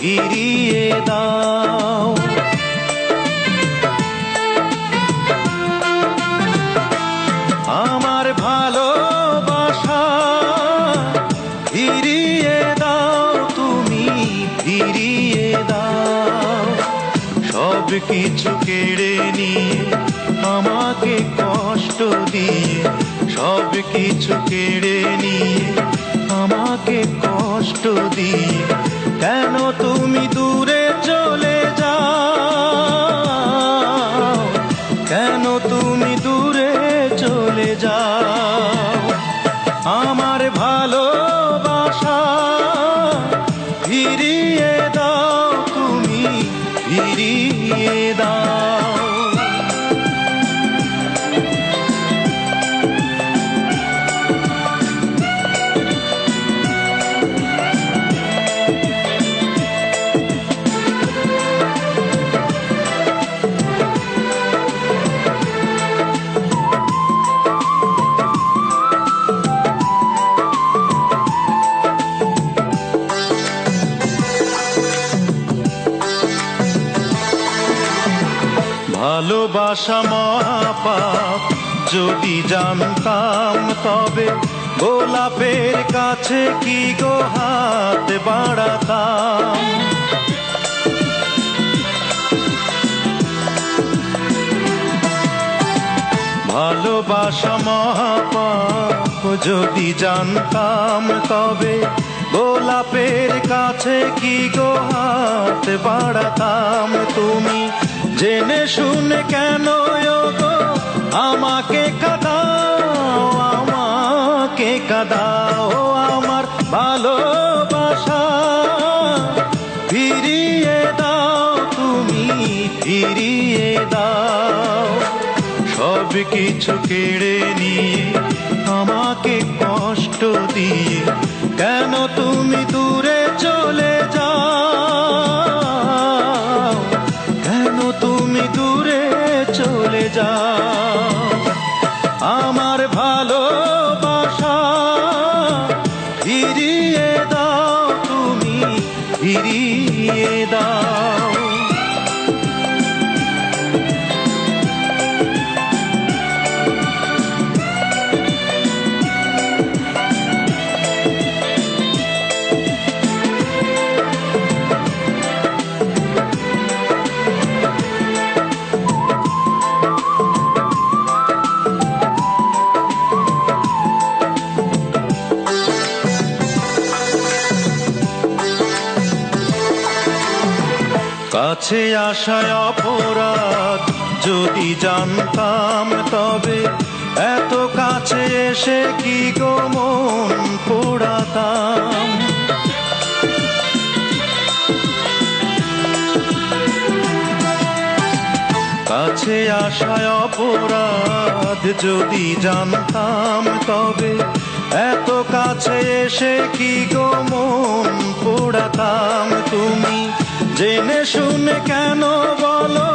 ফিরিয়ে দাও। আমার ভালোবাসা ফিরিয়ে দাও, তুমি ফিরিয়ে দাও। সব কিছু কেড়ে নিয়ে আমাকে কষ্ট দিয়ে, সব কিছু কেড়ে নিয়ে আমাকে কষ্ট দিয়ে, কেন তুমি দূরে চলে যাও, কেন তুমি দূরে চলে যাও। আমার ভালোবাসা ফিরিয়ে দাও, তুমি ফিরিয়ে দাও। ভালোবাসা মহাপাপ, যদি জানতাম তবে গোলাপের কাছে কি গো হাত বাড়াতাম। ভালোবাসা মহাপাপ, যদি জানতাম তবে গোলাপের কাছে কি গো হাত বাড়াতাম। তুমি জেনে শুনে কেন গো আমাকে কাঁদাও, আমাকে কাঁদাও। আমার ভালোবাসা ফিরিয়ে দাও, তুমি ফিরিয়ে দাও। সব কিছু কেড়ে নিয়ে আমাকে কষ্ট দিয়ে, কেন তুমি দূরে চলে যাও, কেন তুমি দূরে চলে যাও। আমার ভালোবাসা ফিরিয়ে দাও, তুমি ফিরিয়ে দাও। কাছে আসায় অপরাধ, যদি জানতাম তবে এত কাছে এসে কি গো মন পোড়াতাম। কাছে আসায় অপরাধ, যদি জানতাম তবে এত কাছে এসে কি গো মন পোড়াতাম। তুমি জেনে শুনে কেন বলো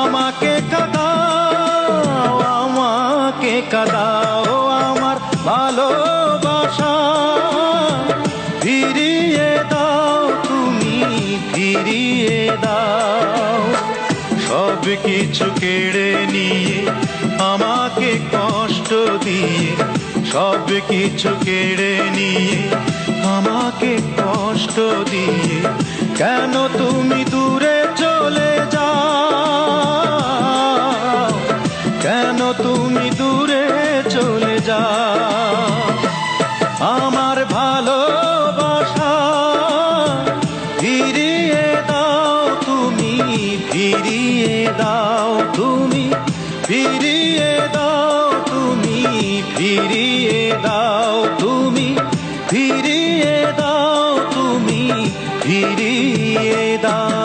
আমাকে কাঁদাও, আমাকে কাঁদাও। আমার ভালোবাসা ফিরিয়ে দাও, তুমি ফিরিয়ে দাও। সব কিছু কেড়ে নিয়ে আমাকে কষ্ট দিয়ে, সব কিছু কেড়ে নিয়ে আমাকে কষ্ট দিয়ে, কেন তুমি দূরে চলে যাও, কেন তুমি দূরে চলে যাও। আমার ভালোবাসা ফিরিয়ে দাও, তুমি ফিরিয়ে দাও, তুমি ফিরিয়ে দাও, তুমি ফিরিয়ে দাও, তুমি ফিরিয়ে দাও, তুমি ফিরিয়ে দাও।